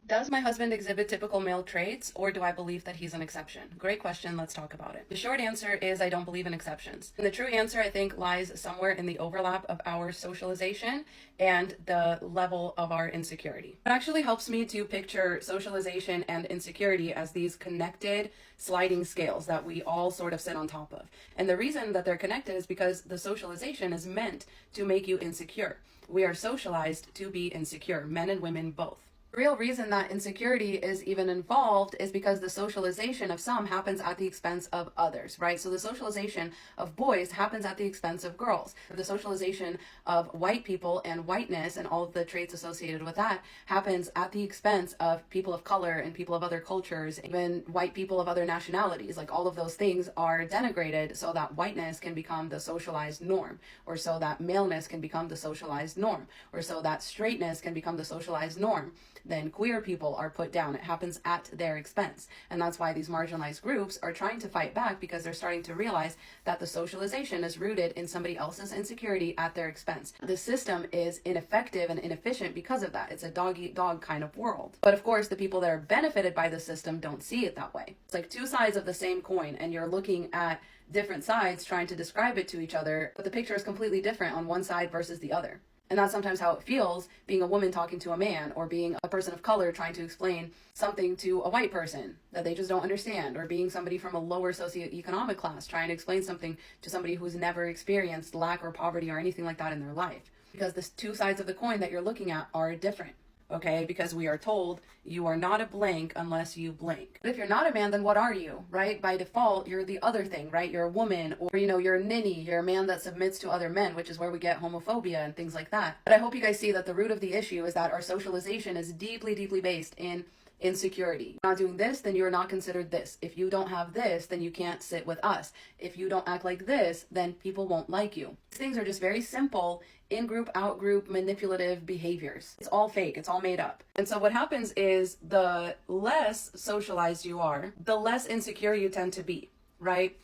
Does my husband exhibit typical male traits, or do I believe that he's an exception? Great question. Let's talk about it. The short answer is I don't believe in exceptions. And the true answer, I think, lies somewhere in the overlap of our socialization and the level of our insecurity. It actually helps me to picture socialization and insecurity as these connected sliding scales that we all sort of sit on top of. And the reason that they're connected is because the socialization is meant to make you insecure. We are socialized to be insecure, men and women both. The real reason that insecurity is even involved is because the socialization of some happens at the expense of others, right? So the socialization of boys happens at the expense of girls. The socialization of white people and whiteness and all of the traits associated with that happens at the expense of people of color and people of other cultures, even white people of other nationalities. Like, all of those things are denigrated so that whiteness can become the socialized norm, or so that maleness can become the socialized norm, or so that straightness can become the socialized norm. Then queer people are put down. It happens at their expense. And that's why these marginalized groups are trying to fight back, because they're starting to realize that the socialization is rooted in somebody else's insecurity at their expense. The system is ineffective and inefficient because of that. It's a dog-eat-dog kind of world. But of course, the people that are benefited by the system don't see it that way. It's like two sides of the same coin, and you're looking at different sides trying to describe it to each other, but the picture is completely different on one side versus the other. And that's sometimes how it feels being a woman talking to a man, or being a person of color trying to explain something to a white person that they just don't understand, or being somebody from a lower socioeconomic class trying to explain something to somebody who's never experienced lack or poverty or anything like that in their life. Because the two sides of the coin that you're looking at are different. Okay, because we are told you are not a blank unless you blink. But if you're not a man, then what are you, right? By default, you're the other thing, right? You're a woman, or, you're a ninny, you're a man that submits to other men, which is where we get homophobia and things like that. But I hope you guys see that the root of the issue is that our socialization is deeply, deeply based in insecurity. If you're not doing this, then you're not considered this. If you don't have this, then you can't sit with us. If you don't act like this, then people won't like you. These things are just very simple in-group, out-group, manipulative behaviors. It's all fake. It's all made up. And so what happens is, the less socialized you are, the less insecure you tend to be, right?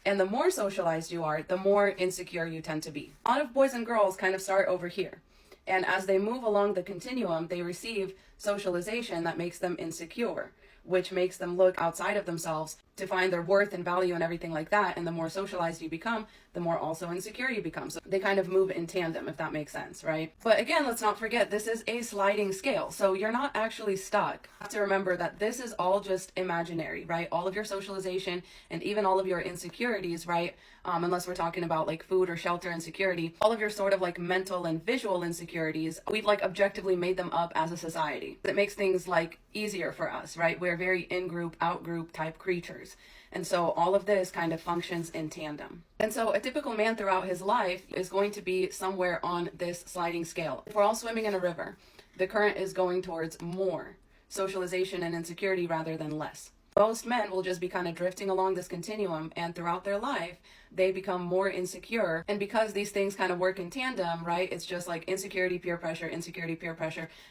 And the more socialized you are, the more insecure you tend to be. A lot of boys and girls kind of start over here. And as they move along the continuum, they receive socialization that makes them insecure, which makes them look outside of themselves to find their worth and value and everything like that. And the more socialized you become, the more also insecure you become. So they kind of move in tandem, if that makes sense, right? But again, let's not forget, this is a sliding scale. So you're not actually stuck. You have to remember that this is all just imaginary, right? All of your socialization and even all of your insecurities, right? Unless we're talking about like food or shelter insecurity, all of your sort of like mental and visual insecurities, we've like objectively made them up as a society. It makes things like easier for us, right? We're very in-group, out-group type creatures. And so all of this kind of functions in tandem. And so a typical man throughout his life is going to be somewhere on this sliding scale. If we're all swimming in a river, the current is going towards more socialization and insecurity rather than less. Most men will just be kind of drifting along this continuum, and throughout their life, they become more insecure. And because these things kind of work in tandem, right? It's just like insecurity, peer pressure,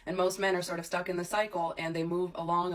and most men are sort of stuck in the cycle, and they move along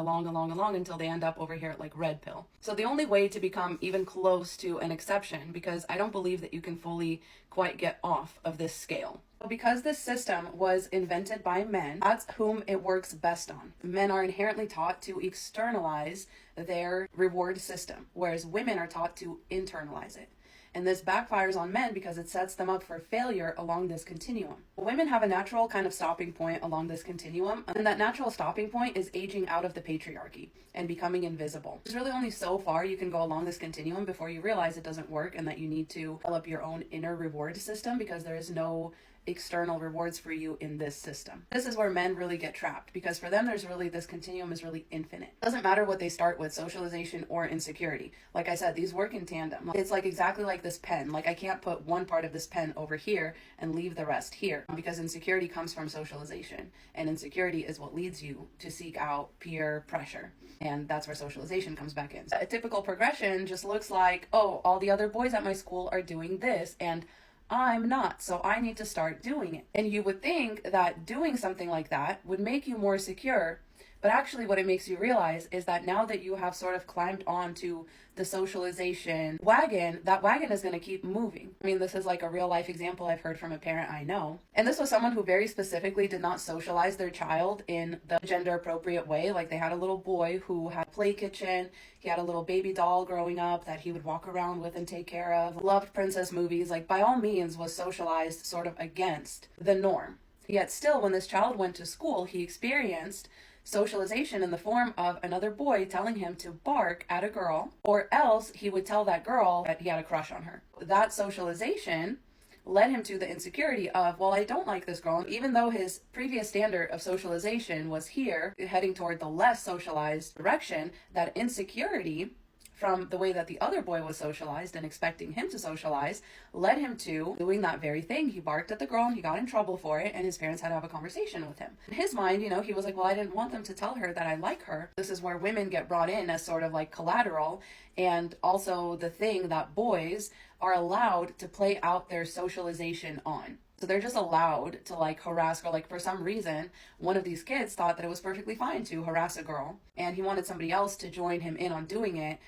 until they end up over here at like red pill. So the only way to become even close to an exception, because I don't believe that you can fully quite get off of this scale. Because this system was invented by men, that's whom it works best on. Men are inherently taught to externalize their reward system, whereas women are taught to internalize it. And this backfires on men because it sets them up for failure along this continuum. Women have a natural kind of stopping point along this continuum, and that natural stopping point is aging out of the patriarchy and becoming invisible. There's really only so far you can go along this continuum before you realize it doesn't work, and that you need to develop your own inner reward system, because there is no external rewards for you in this system. This is where men really get trapped, because for them this continuum is really infinite. It doesn't matter what they start with, socialization or insecurity. Like I said, these work in tandem. It's like exactly like this pen. Like, I can't put one part of this pen over here and leave the rest here, because insecurity comes from socialization, and insecurity is what leads you to seek out peer pressure. And that's where socialization comes back in. A typical progression just looks like, oh, all the other boys at my school are doing this, and I'm not, so I need to start doing it. And you would think that doing something like that would make you more secure, But actually, what it makes you realize is that now that you have sort of climbed onto the socialization wagon, that wagon is going to keep moving. I mean, this is like a real life example I've heard from a parent I know. And this was someone who very specifically did not socialize their child in the gender appropriate way. Like, they had a little boy who had a play kitchen. He had a little baby doll growing up that he would walk around with and take care of. Loved princess movies. Like, by all means was socialized sort of against the norm. Yet still, when this child went to school, he experienced socialization in the form of another boy telling him to bark at a girl, or else he would tell that girl that he had a crush on her. That socialization led him to the insecurity of, well, I don't like this girl. Even though his previous standard of socialization was here, heading toward the less socialized direction, that insecurity from the way that the other boy was socialized and expecting him to socialize led him to doing that very thing. He barked at the girl and he got in trouble for it, and his parents had to have a conversation with him. In his mind, he was like, well, I didn't want them to tell her that I like her. This is where women get brought in as sort of like collateral, and also the thing that boys are allowed to play out their socialization on. So they're just allowed to like harass, or like for some reason, one of these kids thought that it was perfectly fine to harass a girl, and he wanted somebody else to join him in on doing it.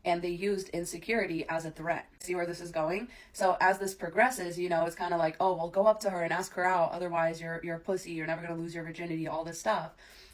And they used insecurity as a threat. See where this is going? So as this progresses, it's kind of like, oh, well, go up to her and ask her out. Otherwise, you're a pussy. You're never going to lose your virginity, all this stuff.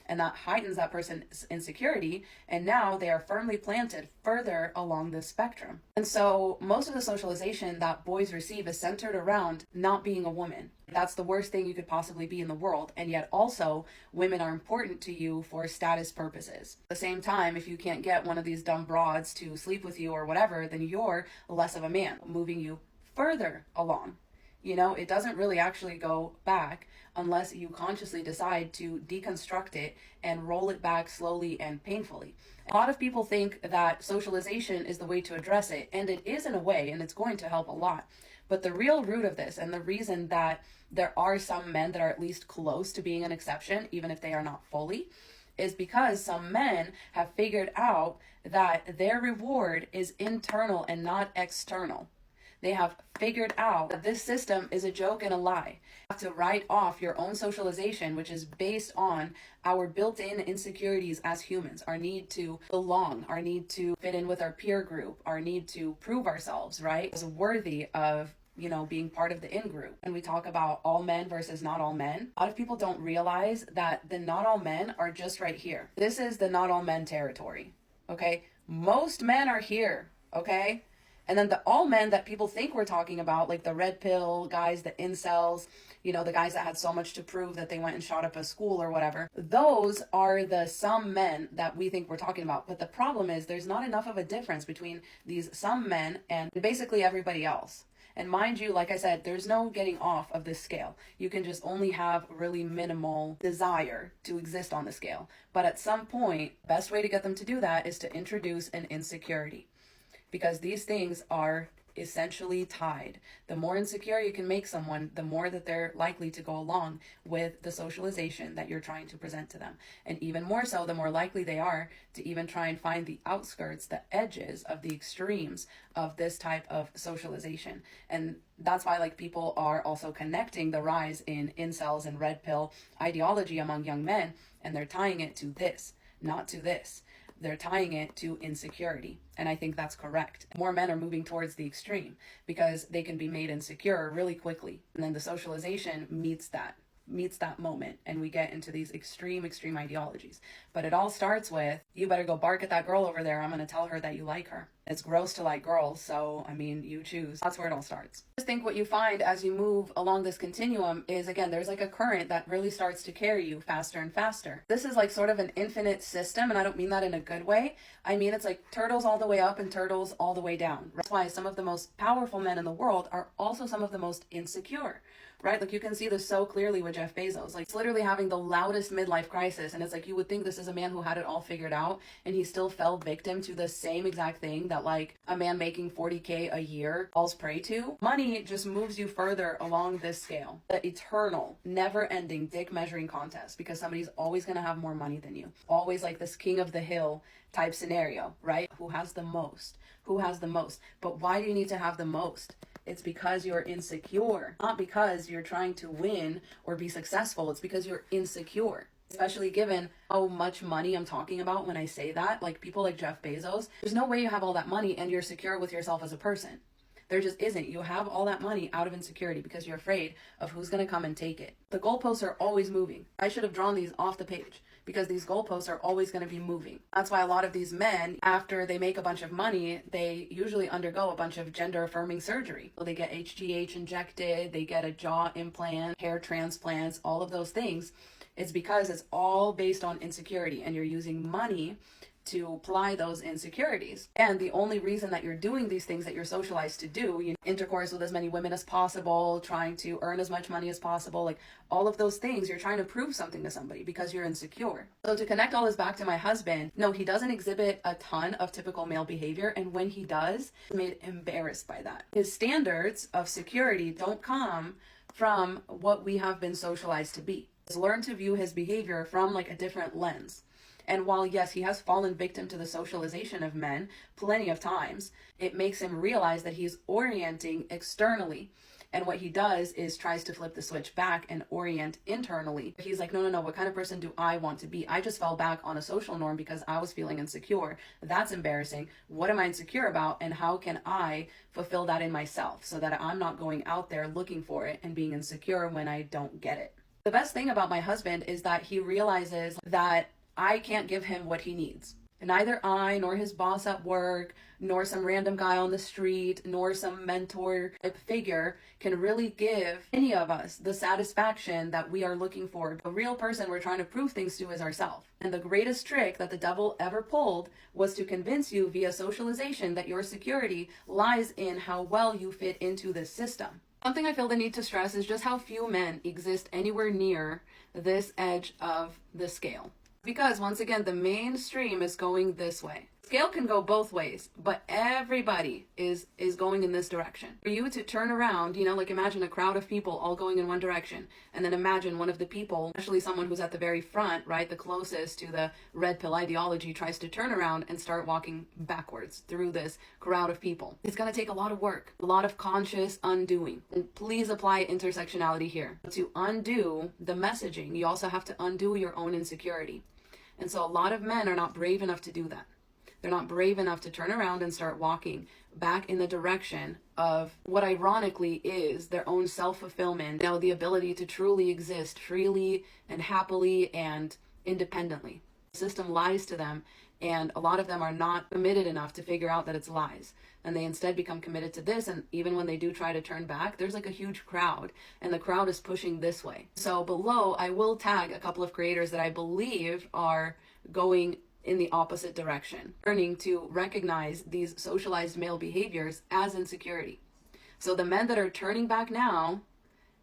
And that heightens that person's insecurity. And now they are firmly planted further along this spectrum. And so most of the socialization that boys receive is centered around not being a woman. That's the worst thing you could possibly be in the world. And yet also, women are important to you for status purposes. At the same time, if you can't get one of these dumb broads to sleep with you or whatever, then you're less of a man, moving you further along. It doesn't really actually go back unless you consciously decide to deconstruct it and roll it back slowly and painfully. A lot of people think that socialization is the way to address it, and it is in a way, and it's going to help a lot. But the real root of this, and the reason that there are some men that are at least close to being an exception, even if they are not fully, is because some men have figured out that their reward is internal and not external. They have figured out that this system is a joke and a lie. You have to write off your own socialization, which is based on our built-in insecurities as humans, our need to belong, our need to fit in with our peer group, our need to prove ourselves, right, as worthy of being part of the in-group. And we talk about all men versus not all men. A lot of people don't realize that the not all men are just right here. This is the not all men territory, okay? Most men are here, okay? And then the all men that people think we're talking about, like the red pill guys, the incels, the guys that had so much to prove that they went and shot up a school or whatever, those are the some men that we think we're talking about. But the problem is there's not enough of a difference between these some men and basically everybody else. And mind you, like I said, there's no getting off of this scale. You can just only have really minimal desire to exist on the scale. But at some point, best way to get them to do that is to introduce an insecurity. Because these things are essentially tied. The more insecure you can make someone, the more that they're likely to go along with the socialization that you're trying to present to them. And even more so, the more likely they are to even try and find the outskirts, the edges of the extremes of this type of socialization. And that's why people are also connecting the rise in incels and red pill ideology among young men, and they're tying it to this, not to this. They're tying it to insecurity. And I think that's correct. More men are moving towards the extreme because they can be made insecure really quickly. And then the socialization meets that moment, and we get into these extreme ideologies. But it all starts with, you better go bark at that girl over there. I'm going to tell her that you like her. It's gross to like girls, so you choose. That's where it all starts. I just think what you find as you move along this continuum is, again, there's a current that really starts to carry you faster and faster. This is sort of an infinite system, and I don't mean that in a good way. I mean, it's like turtles all the way up and turtles all the way down. That's why some of the most powerful men in the world are also some of the most insecure. Right? You can see this so clearly with Jeff Bezos. It's literally having the loudest midlife crisis. And it's you would think this is a man who had it all figured out, and he still fell victim to the same exact thing that a man making 40K a year falls prey to. Money just moves you further along this scale. The eternal, never-ending dick measuring contest, because somebody's always going to have more money than you. Always this king of the hill type scenario, right? Who has the most? Who has the most? But why do you need to have the most? It's because you're insecure, not because you're trying to win or be successful. It's because you're insecure. Especially given how much money I'm talking about when I say that. Like people like Jeff Bezos, there's no way you have all that money and you're secure with yourself as a person. There just isn't. You have all that money out of insecurity because you're afraid of who's going to come and take it. The goalposts are always moving. I should have drawn these off the page because these goalposts are always going to be moving. That's why a lot of these men, after they make a bunch of money, they usually undergo a bunch of gender affirming surgery. So they get HGH injected, they get a jaw implant, hair transplants, all of those things. It's because it's all based on insecurity and you're using money to apply those insecurities. And the only reason that you're doing these things that you're socialized to do, intercourse with as many women as possible, trying to earn as much money as possible, like all of those things, you're trying to prove something to somebody because you're insecure. So to connect all this back to my husband, no, he doesn't exhibit a ton of typical male behavior. And when he does, he's made embarrassed by that. His standards of security don't come from what we have been socialized to be. He's learned to view his behavior from like a different lens. And while, yes, he has fallen victim to the socialization of men plenty of times, it makes him realize that he's orienting externally. And what he does is tries to flip the switch back and orient internally. He's like, no, what kind of person do I want to be? I just fell back on a social norm because I was feeling insecure. That's embarrassing. What am I insecure about? And how can I fulfill that in myself so that I'm not going out there looking for it and being insecure when I don't get it? The best thing about my husband is that he realizes that I can't give him what he needs. And neither I, nor his boss at work, nor some random guy on the street, nor some mentor type figure can really give any of us the satisfaction that we are looking for. The real person we're trying to prove things to is ourselves. And the greatest trick that the devil ever pulled was to convince you via socialization that your security lies in how well you fit into this system. Something I feel the need to stress is just how few men exist anywhere near this edge of the scale. Because once again, the mainstream is going this way. Scale can go both ways, but everybody is going in this direction. For you to turn around, like imagine a crowd of people all going in one direction, and then imagine one of the people, especially someone who's at the very front, right, the closest to the red pill ideology, tries to turn around and start walking backwards through this crowd of people. It's going to take a lot of work, a lot of conscious undoing. And please apply intersectionality here. To undo the messaging, you also have to undo your own insecurity. And so a lot of men are not brave enough to do that. They're not brave enough to turn around and start walking back in the direction of what ironically is their own self-fulfillment, the ability to truly exist freely and happily and independently. The system lies to them, and a lot of them are not committed enough to figure out that it's lies. And they instead become committed to this, and even when they do try to turn back, there's like a huge crowd, and the crowd is pushing this way. So below, I will tag a couple of creators that I believe are going in the opposite direction, learning to recognize these socialized male behaviors as insecurity. So the men that are turning back now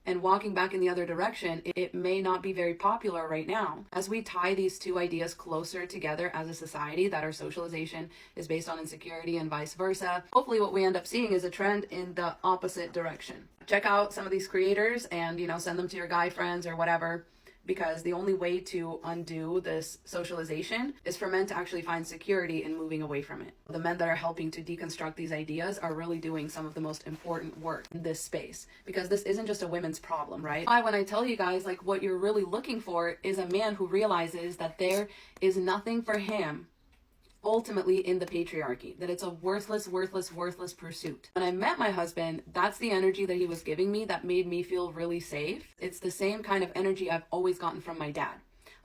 and walking back in the other direction, it may not be very popular right now. As we tie these two ideas closer together as a society, that our socialization is based on insecurity and vice versa, hopefully what we end up seeing is a trend in the opposite direction. Check out some of these creators and, send them to your guy friends or whatever, because the only way to undo this socialization is for men to actually find security in moving away from it. The men that are helping to deconstruct these ideas are really doing some of the most important work in this space, because this isn't just a women's problem, right? When I tell you guys, like, what you're really looking for is a man who realizes that there is nothing for him ultimately in the patriarchy, that it's a worthless pursuit. When I met my husband, that's the energy that he was giving me that made me feel really safe. It's the same kind of energy I've always gotten from my dad.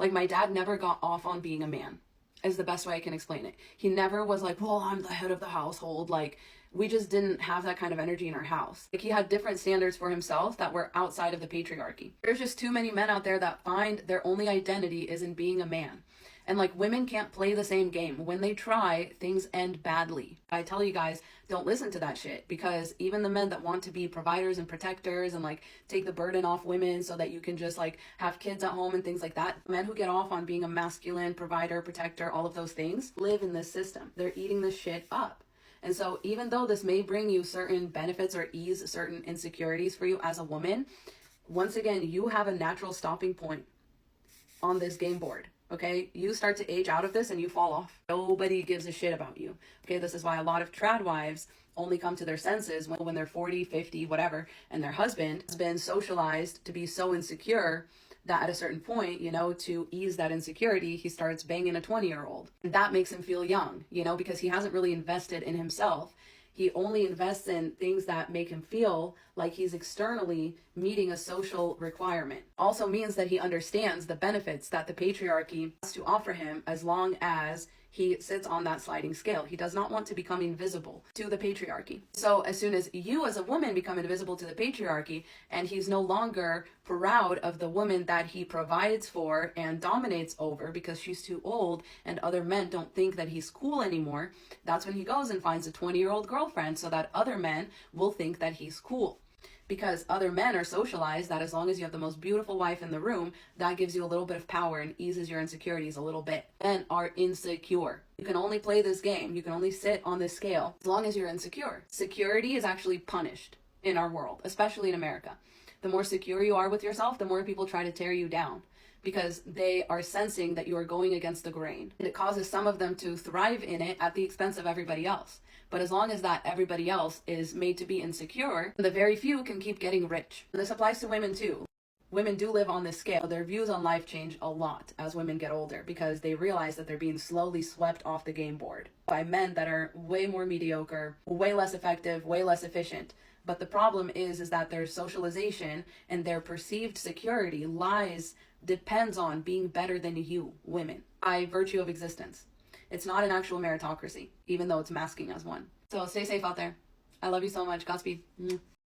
Like, my dad never got off on being a man, is the best way I can explain it. He never was like, well, I'm the head of the household. Like, we just didn't have that kind of energy in our house. Like, he had different standards for himself that were outside of the patriarchy. There's just too many men out there that find their only identity is in being a man. And like, women can't play the same game. When they try, things end badly. I tell you guys, don't listen to that shit, because even the men that want to be providers and protectors and like take the burden off women so that you can just like have kids at home and things like that, men who get off on being a masculine provider, protector, all of those things, live in this system. They're eating this shit up. And so even though this may bring you certain benefits or ease certain insecurities for you as a woman, once again, you have a natural stopping point on this game board. Okay, you start to age out of this and you fall off. Nobody gives a shit about you. Okay, this is why a lot of trad wives only come to their senses when they're 40, 50, whatever, and their husband has been socialized to be so insecure that at a certain point, to ease that insecurity, he starts banging a 20-year-old. That makes him feel young, because he hasn't really invested in himself. He only invests in things that make him feel like he's externally meeting a social requirement. Also means that he understands the benefits that the patriarchy has to offer him as long as he sits on that sliding scale. He does not want to become invisible to the patriarchy. So as soon as you as a woman become invisible to the patriarchy, and he's no longer proud of the woman that he provides for and dominates over because she's too old and other men don't think that he's cool anymore, that's when he goes and finds a 20-year-old girlfriend so that other men will think that he's cool. Because other men are socialized that as long as you have the most beautiful wife in the room, that gives you a little bit of power and eases your insecurities a little bit. Men are insecure. You can only play this game. You can only sit on this scale as long as you're insecure. Security is actually punished in our world, especially in America. The more secure you are with yourself, the more people try to tear you down because they are sensing that you are going against the grain. And it causes some of them to thrive in it at the expense of everybody else. But as long as that everybody else is made to be insecure, the very few can keep getting rich. And this applies to women too. Women do live on this scale. Their views on life change a lot as women get older because they realize that they're being slowly swept off the game board by men that are way more mediocre, way less effective, way less efficient. But the problem is that their socialization and their perceived security depends on being better than you, women, by virtue of existence. It's not an actual meritocracy, even though it's masking as one. So stay safe out there. I love you so much. Godspeed.